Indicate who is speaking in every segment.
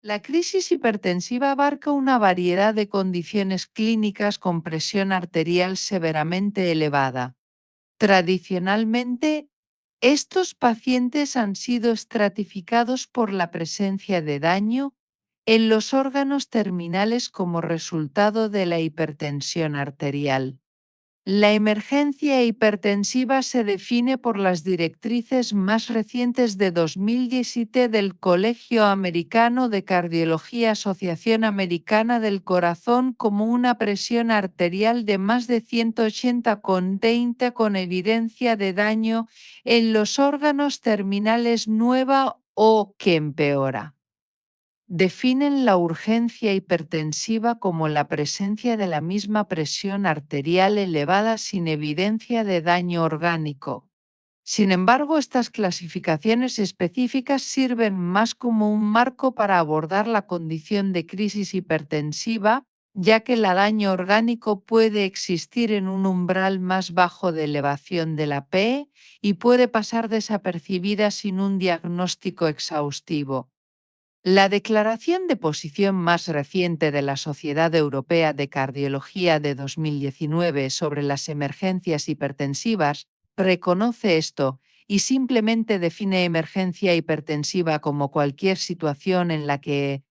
Speaker 1: La crisis hipertensiva abarca una variedad de condiciones clínicas con presión arterial severamente elevada. Tradicionalmente, estos pacientes han sido estratificados por la presencia de daño en los órganos terminales como resultado de la hipertensión arterial. La emergencia hipertensiva se define por las directrices más recientes de 2017 del Colegio Americano de Cardiología, Asociación Americana del Corazón, como una presión arterial de más de 180/20 con evidencia de daño en los órganos terminales nueva o que empeora. Definen la urgencia hipertensiva como la presencia de la misma presión arterial elevada sin evidencia de daño orgánico. Sin embargo, estas clasificaciones específicas sirven más como un marco para abordar la condición de crisis hipertensiva, ya que el daño orgánico puede existir en un umbral más bajo de elevación de la PE y puede pasar desapercibida sin un diagnóstico exhaustivo. La declaración de posición más reciente de la Sociedad Europea de Cardiología de 2019 sobre las emergencias hipertensivas reconoce esto y simplemente define emergencia hipertensiva como cualquier situación en la que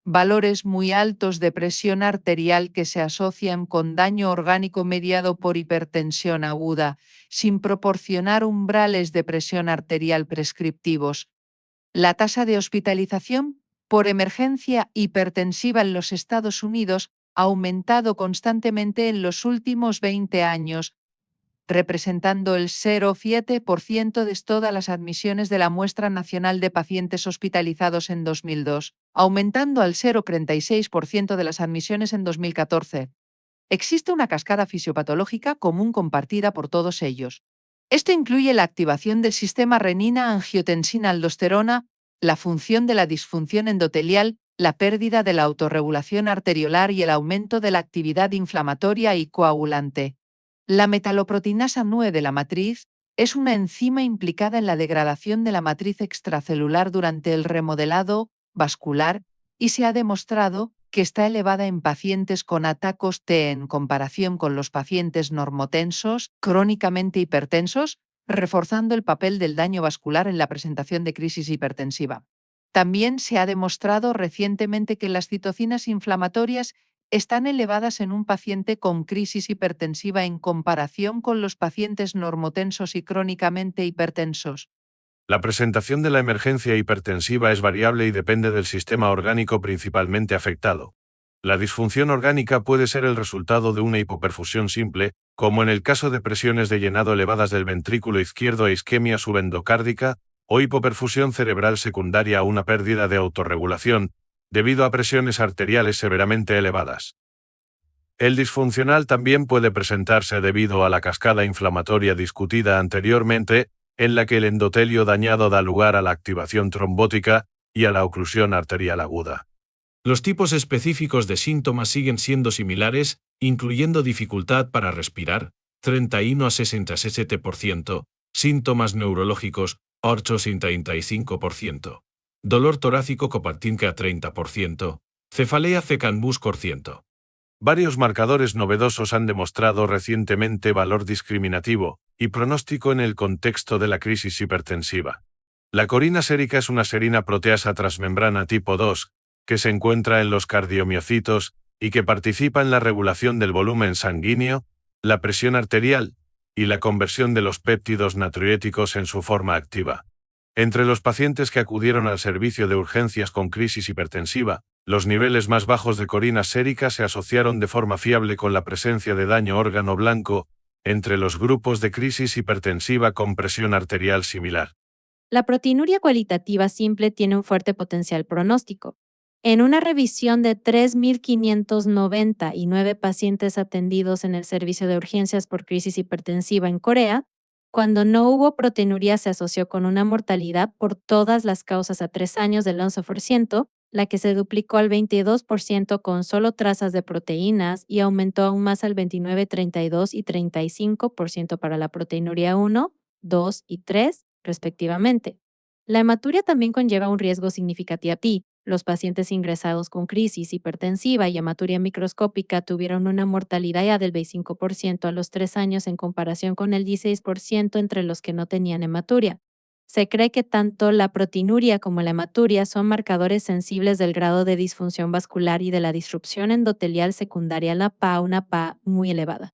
Speaker 1: valores muy altos de presión arterial que se asocian con daño orgánico mediado por hipertensión aguda, sin proporcionar umbrales de presión arterial prescriptivos. La tasa de hospitalización por emergencia hipertensiva en los Estados Unidos ha aumentado constantemente en los últimos 20 años, representando el 0,7% de todas las admisiones de la muestra nacional de pacientes hospitalizados en 2002, aumentando al 0,36% de las admisiones en 2014. Existe una cascada fisiopatológica común compartida por todos ellos. Esto incluye la activación del sistema renina-angiotensina-aldosterona, la función de la disfunción endotelial, la pérdida de la autorregulación arteriolar y el aumento de la actividad inflamatoria y coagulante. La metaloproteinasa 9 de la matriz es una enzima implicada en la degradación de la matriz extracelular durante el remodelado vascular y se ha demostrado que está elevada en pacientes con atacos T en comparación con los pacientes normotensos, crónicamente hipertensos, reforzando el papel del daño vascular en la presentación de crisis hipertensiva. También se ha demostrado recientemente que las citocinas inflamatorias están elevadas en un paciente con crisis hipertensiva en comparación con los pacientes normotensos y crónicamente hipertensos.
Speaker 2: La presentación de la emergencia hipertensiva es variable y depende del sistema orgánico principalmente afectado. La disfunción orgánica puede ser el resultado de una hipoperfusión simple, como en el caso de presiones de llenado elevadas del ventrículo izquierdo e isquemia subendocárdica, o hipoperfusión cerebral secundaria a una pérdida de autorregulación, debido a presiones arteriales severamente elevadas. El disfuncional también puede presentarse debido a la cascada inflamatoria discutida anteriormente, en la que el endotelio dañado da lugar a la activación trombótica y a la oclusión arterial aguda. Los tipos específicos de síntomas siguen siendo similares, incluyendo dificultad para respirar, 31 a 67%, síntomas neurológicos, 8 a 35%, dolor torácico copatinca 30%, cefalea cecanbus corciento. Varios marcadores novedosos han demostrado recientemente valor discriminativo y pronóstico en el contexto de la crisis hipertensiva. La corina sérica es una serina proteasa transmembrana tipo 2, que se encuentra en los cardiomiocitos y que participa en la regulación del volumen sanguíneo, la presión arterial y la conversión de los péptidos natriuréticos en su forma activa. Entre los pacientes que acudieron al servicio de urgencias con crisis hipertensiva, los niveles más bajos de corina sérica se asociaron de forma fiable con la presencia de daño órgano blanco entre los grupos de crisis hipertensiva con presión arterial similar.
Speaker 3: La proteinuria cualitativa simple tiene un fuerte potencial pronóstico. En una revisión de 3.599 pacientes atendidos en el servicio de urgencias por crisis hipertensiva en Corea, cuando no hubo proteinuria se asoció con una mortalidad por todas las causas a 3 años del 11%, la que se duplicó al 22% con solo trazas de proteínas y aumentó aún más al 29, 32 y 35% para la proteinuria 1, 2 y 3, respectivamente. La hematuria también conlleva un riesgo significativo Los pacientes ingresados con crisis hipertensiva y hematuria microscópica tuvieron una mortalidad ya del 25% a los 3 años en comparación con el 16% entre los que no tenían hematuria. Se cree que tanto la proteinuria como la hematuria son marcadores sensibles del grado de disfunción vascular y de la disrupción endotelial secundaria a la PA, una PA muy elevada.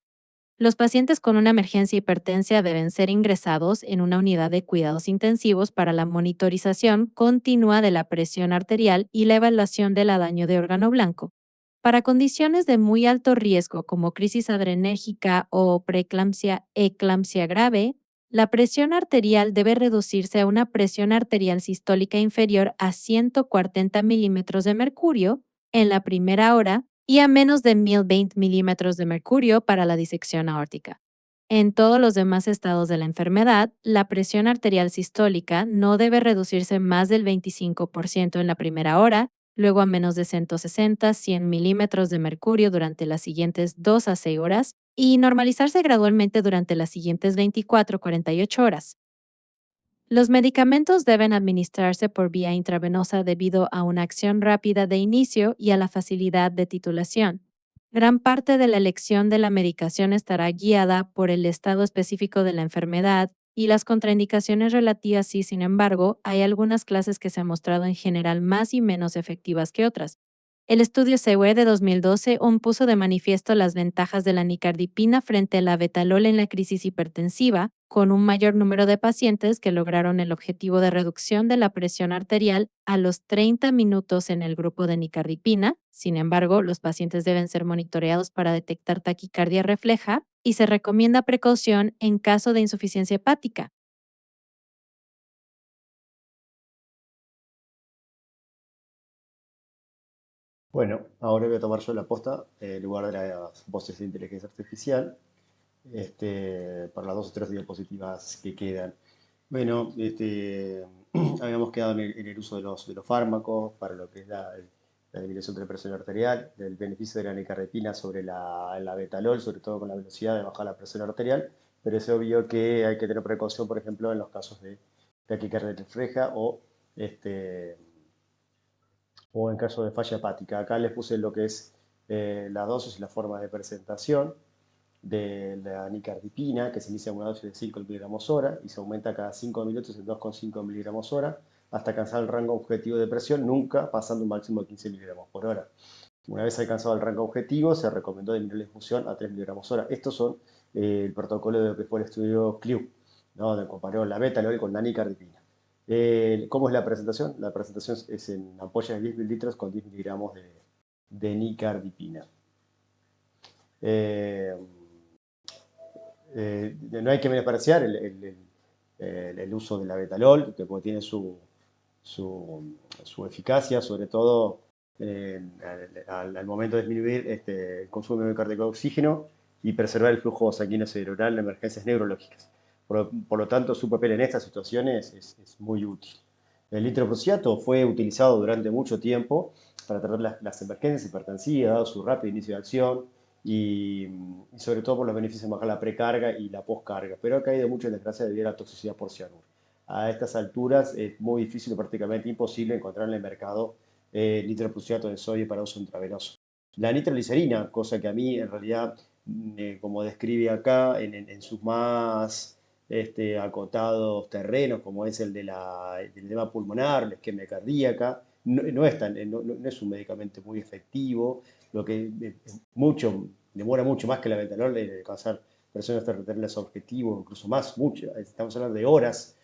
Speaker 3: Los pacientes con una emergencia hipertensa deben ser ingresados en una unidad de cuidados intensivos para la monitorización continua de la presión arterial y la evaluación del daño de órgano blanco. Para condiciones de muy alto riesgo como crisis adrenérgica o preeclampsia, eclampsia grave, la presión arterial debe reducirse a una presión arterial sistólica inferior a 140 milímetros de mercurio en la primera hora y a menos de 1020 milímetros de mercurio para la disección aórtica. En todos los demás estados de la enfermedad, la presión arterial sistólica no debe reducirse más del 25% en la primera hora, luego a menos de 160-100 milímetros de mercurio durante las siguientes 2 a 6 horas y normalizarse gradualmente durante las siguientes 24-48 horas. Los medicamentos deben administrarse por vía intravenosa debido a una acción rápida de inicio y a la facilidad de titulación. Gran parte de la elección de la medicación estará guiada por el estado específico de la enfermedad y las contraindicaciones relativas y, sin embargo, hay algunas clases que se han mostrado en general más y menos efectivas que otras. El estudio CUE de 2012 aún puso de manifiesto las ventajas de la nicardipina frente a la betalol en la crisis hipertensiva, con un mayor número de pacientes que lograron el objetivo de reducción de la presión arterial a los 30 minutos en el grupo de nicardipina. Sin embargo, los pacientes deben ser monitoreados para detectar taquicardia refleja y se recomienda precaución en caso de insuficiencia hepática.
Speaker 4: Bueno, ahora voy a tomar yo la posta en lugar de las voces de inteligencia artificial, para las 2 o 3 diapositivas que quedan. Bueno, habíamos quedado en el uso de los fármacos para lo que es la disminución de la presión arterial, del beneficio de la nicardipina sobre la betalol, sobre todo con la velocidad de bajar la presión arterial, pero es obvio que hay que tener precaución, por ejemplo, en los casos de taquicardia refleja este, o en caso de falla hepática. Acá les puse lo que es la dosis y la forma de presentación de la nicardipina, que se inicia en una dosis de 5 miligramos hora y se aumenta cada 5 minutos en 2,5 miligramos hora hasta alcanzar el rango objetivo de presión, nunca pasando un máximo de 15 miligramos por hora. Una vez alcanzado el rango objetivo, se recomendó disminuir la infusión a 3 miligramos hora. Estos son el protocolo de lo que fue el estudio CLIU, ¿no? Donde comparó la betalol con la nicardipina. ¿Cómo es la presentación? La presentación es en ampollas de 10 mililitros con 10 miligramos de nicardipina. No hay que menospreciar el uso de la betalol, que tiene su eficacia, sobre todo al momento de disminuir el consumo de miocárdico de oxígeno y preservar el flujo sanguíneo cerebral en emergencias neurológicas. Por lo tanto, su papel en estas situaciones es muy útil. El litroprusiato fue utilizado durante mucho tiempo para tratar las emergencias hipertensivas, dado su rápido inicio de acción y sobre todo por los beneficios de bajar la precarga y la poscarga, pero ha caído mucho en desgracia debido a la toxicidad por cianuro. A estas alturas es muy difícil o prácticamente imposible encontrar en el mercado nitroprusiato de sodio para uso intravenoso. La nitroglicerina, cosa que a mí en realidad, como describe acá, en sus más acotados terrenos, como es el del edema pulmonar, la isquemia cardíaca, no es un medicamento muy efectivo, lo que demora mucho más que la betalol de alcanzar presiones arteriales objetivos, incluso más, mucho, estamos hablando de horas.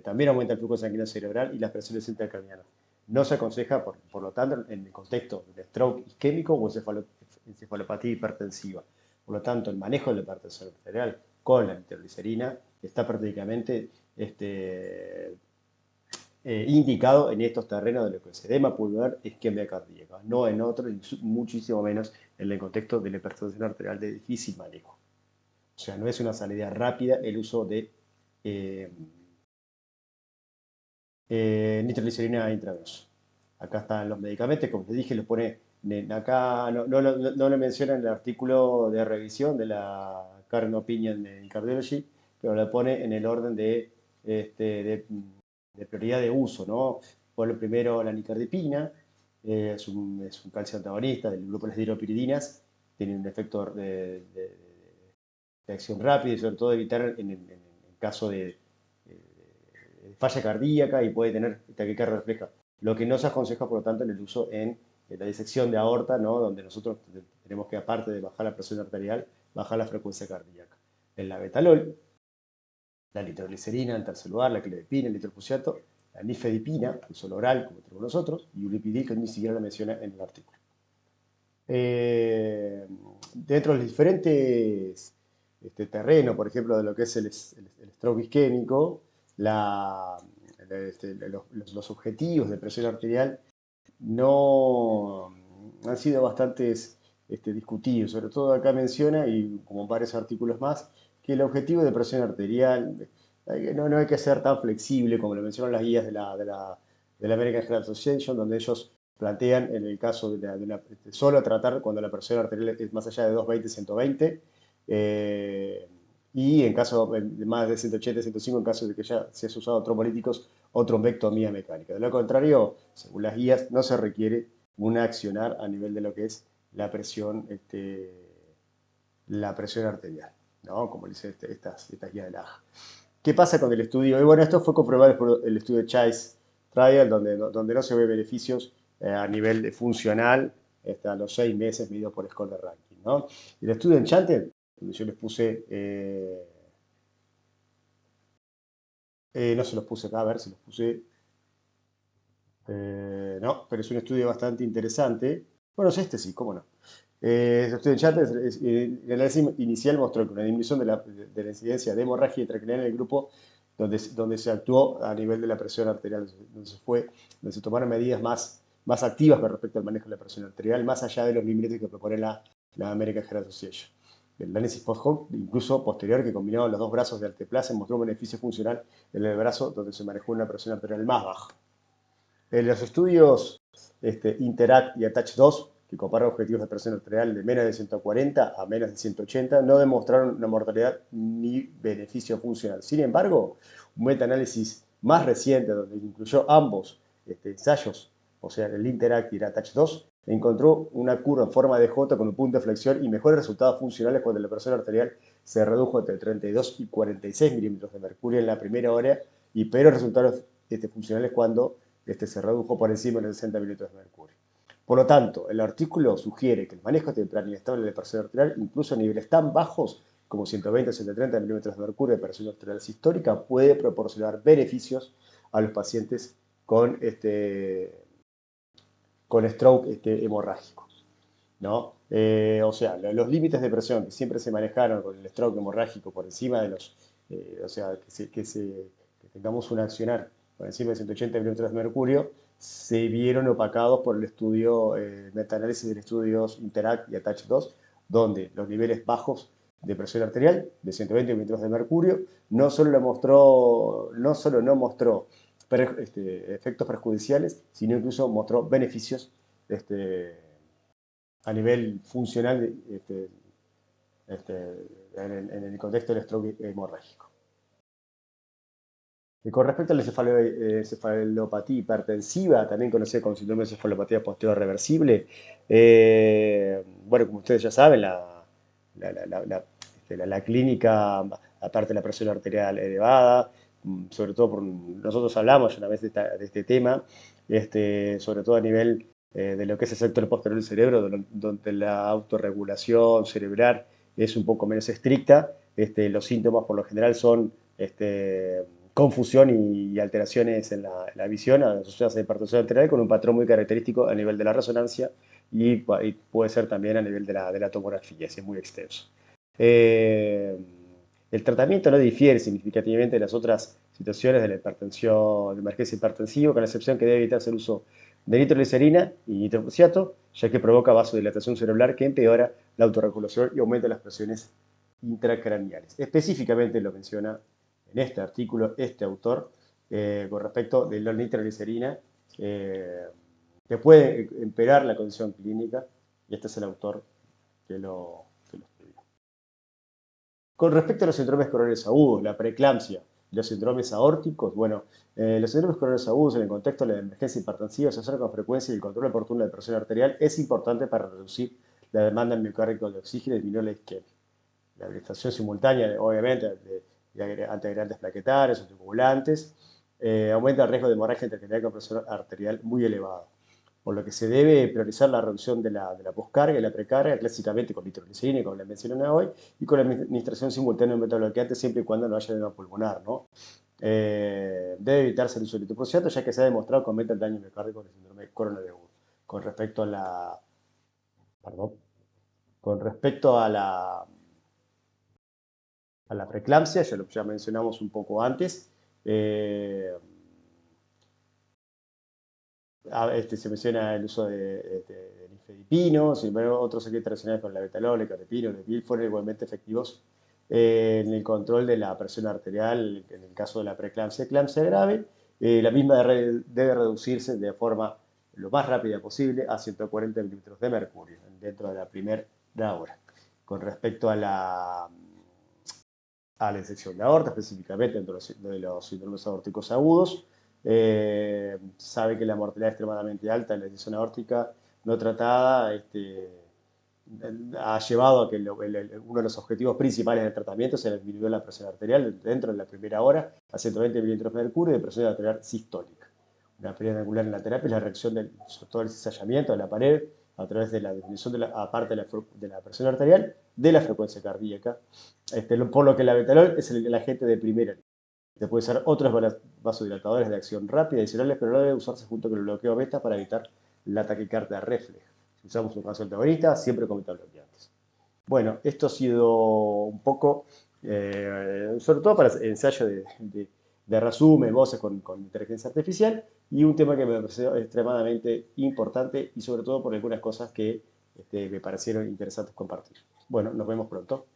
Speaker 4: También aumenta el flujo sanguíneo cerebral y las presiones intracranianas. No se aconseja, por lo tanto, en el contexto de stroke isquémico o encefalopatía hipertensiva. Por lo tanto, el manejo de la hipertensión arterial con la nitroglicerina está prácticamente indicado en estos terrenos de lo que es edema pulmonar, isquemia cardíaca, no en otros, y muchísimo menos en el contexto de la hipertensión arterial de difícil manejo. O sea, no es una salida rápida el uso de nitroglicerina intravenosa. Acá están los medicamentos, como les dije, los pone acá, no lo menciona en el artículo de revisión de la Current Opinion in Cardiology, pero lo pone en el orden de prioridad de uso, ¿no? Por lo primero, la nicardipina, es un calcio antagonista del grupo de las dihidropiridinas, tiene un efecto de acción rápida y sobre todo evitar en caso de falla cardíaca y puede tener taquicardia refleja. Lo que no se aconseja, por lo tanto, en el uso en la disección de aorta, ¿no? Donde nosotros tenemos que, aparte de bajar la presión arterial, bajar la frecuencia cardíaca. El labetalol, la nitroglicerina intercelular, la clonidipina, el nitrofusiato, la nifedipina, el sol oral, como tenemos nosotros, y ulipidil, que ni siquiera lo menciona en el artículo. Dentro de los diferentes terrenos, por ejemplo, de lo que es el stroke isquémico, los objetivos de presión arterial no han sido bastantes discutidos. Sobre todo acá menciona, y como varios artículos más, que el objetivo de presión arterial no hay que ser tan flexible como lo mencionan las guías de la American Heart Association, donde ellos plantean en el caso solo tratar cuando la presión arterial es más allá de 220-120, y en caso de más de 180-105, en caso de que ya se haya usado trombolíticos o trombectomía mecánica. De lo contrario, según las guías, no se requiere un accionar a nivel de lo que es la presión arterial, ¿no? Como dice estas guías de la AJA. ¿Qué pasa con el estudio? Y bueno, esto fue comprobado por el estudio Chase Trial, donde no se ve beneficios a nivel funcional hasta los 6 meses medidos por score de ranking, ¿no? El estudio Enchanted, donde yo les puse, no se los puse acá, a ver si los puse, no, pero es un estudio bastante interesante. Bueno, es este sí, cómo no. El estudio Enchanted, el análisis inicial mostró que una disminución de la incidencia de hemorragia intracraneal en el grupo donde se actuó a nivel de la presión arterial, donde se tomaron medidas más activas con respecto al manejo de la presión arterial, más allá de los límites que propone la American Heart Association. El análisis post-hoc, incluso posterior, que combinaba los dos brazos de alteplase, mostró un beneficio funcional en el brazo donde se manejó una presión arterial más baja. En los estudios Interact y Attach-2, que comparan objetivos de presión arterial de menos de 140 a menos de 180, no demostraron una mortalidad ni beneficio funcional. Sin embargo, un metaanálisis más reciente, donde incluyó ambos ensayos, o sea, el Interact y el Attach-2, encontró una curva en forma de J con un punto de flexión y mejores resultados funcionales cuando la presión arterial se redujo entre 32 y 46 milímetros de mercurio en la primera hora, y peores resultados funcionales cuando se redujo por encima de los 60 milímetros de mercurio. Por lo tanto, el artículo sugiere que el manejo temprano y estable de la presión arterial, incluso a niveles tan bajos como 120 o 130 milímetros de mercurio de presión arterial sistólica, puede proporcionar beneficios a los pacientes con stroke hemorrágico, ¿no? O sea, los límites de presión que siempre se manejaron con el stroke hemorrágico por encima de los, o sea, que tengamos un accionar por encima de 180 milímetros de mercurio, se vieron opacados por el estudio, metaanálisis de estudios Interact y Attach-2, donde los niveles bajos de presión arterial, de 120 milímetros de mercurio, no solo no mostró efectos perjudiciales, sino incluso mostró beneficios a nivel funcional en el contexto del stroke hemorrágico. Con respecto a la encefalopatía hipertensiva, también conocida como síndrome de encefalopatía posterior reversible, bueno, como ustedes ya saben, la clínica, aparte de la presión arterial elevada, sobre todo nosotros hablamos una vez de este tema, sobre todo a nivel de lo que es el sector posterior del cerebro, donde la autorregulación cerebral es un poco menos estricta. Los síntomas por lo general son confusión y alteraciones en la visión asociadas a hipertensión arterial, con un patrón muy característico a nivel de la resonancia y puede ser también a nivel de la tomografía, es muy extenso. El tratamiento no difiere significativamente de las otras situaciones de la hipertensión, de emergencia hipertensiva, con la excepción que debe evitarse el uso de nitroglicerina y nitrofusiato, ya que provoca vasodilatación cerebral que empeora la autorregulación y aumenta las presiones intracraneales. Específicamente lo menciona en este artículo este autor con respecto de la nitroglicerina, que puede empeorar la condición clínica, y este es el autor que lo estudió. Con respecto a los síndromes coronarios agudos, la preeclampsia Los síndromes aórticos, bueno, los síndromes coronarios agudos en el contexto de la emergencia hipertensiva se asocian con frecuencia y el control oportuno de presión arterial es importante para reducir la demanda miocárdica de oxígeno y disminuir la isquemia. La administración simultánea, obviamente, de antiagregantes plaquetarios, anticoagulantes, aumenta el riesgo de hemorragia intracranial con presión arterial muy elevada, por lo que se debe priorizar la reducción de la poscarga y la precarga, clásicamente con nitroglicerina, como les mencioné hoy, y con la administración simultánea de metabloqueante siempre y cuando no haya edema pulmonar, ¿no? Debe evitarse el uso de lipoprosiato, ya que se ha demostrado que aumenta el daño miocárdico del síndrome coronario agudo. Con respecto a la... Perdón. Con respecto a la preeclampsia, ya mencionamos un poco antes. Se menciona el uso de nifedipino, sin embargo, otros secretos relacionados con la betalol, el carepino, el lepil fueron igualmente efectivos en el control de la presión arterial en el caso de la preeclampsia, eclampsia grave. La misma debe reducirse de forma lo más rápida posible a 140 milímetros de mercurio dentro de la primera hora. Con respecto a la disección de aorta, específicamente dentro de los síndromes aórticos agudos, sabe que la mortalidad es extremadamente alta en la disección aórtica no tratada, ha llevado a que uno de los objetivos principales del tratamiento sea disminuir la presión arterial dentro de la primera hora a 120 milímetros de mercurio de presión arterial sistólica. Una pérdida angular en la terapia es la reacción sobre todo el cizallamiento de la pared a través de la disminución aparte de la presión arterial, de la frecuencia cardíaca, por lo que la betalol es el agente de primera línea. Se puede usar otros vasodilatadores de acción rápida adicionales, pero no debe usarse junto con el bloqueo beta para evitar la taquicardia refleja. Si usamos un caso antagonista, siempre con betabloqueantes. Bueno, esto ha sido un poco, sobre todo para ensayo de resumen, voces con inteligencia artificial, y un tema que me pareció extremadamente importante y sobre todo por algunas cosas que me parecieron interesantes compartir. Bueno, nos vemos pronto.